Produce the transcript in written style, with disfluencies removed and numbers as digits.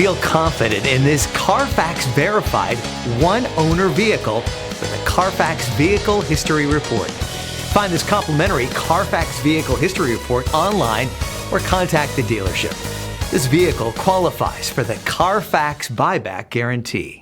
Feel confident in this Carfax verified one-owner vehicle with a Carfax Vehicle History Report. Find this complimentary Carfax Vehicle History Report online or contact the dealership. This vehicle qualifies for the Carfax Buyback Guarantee.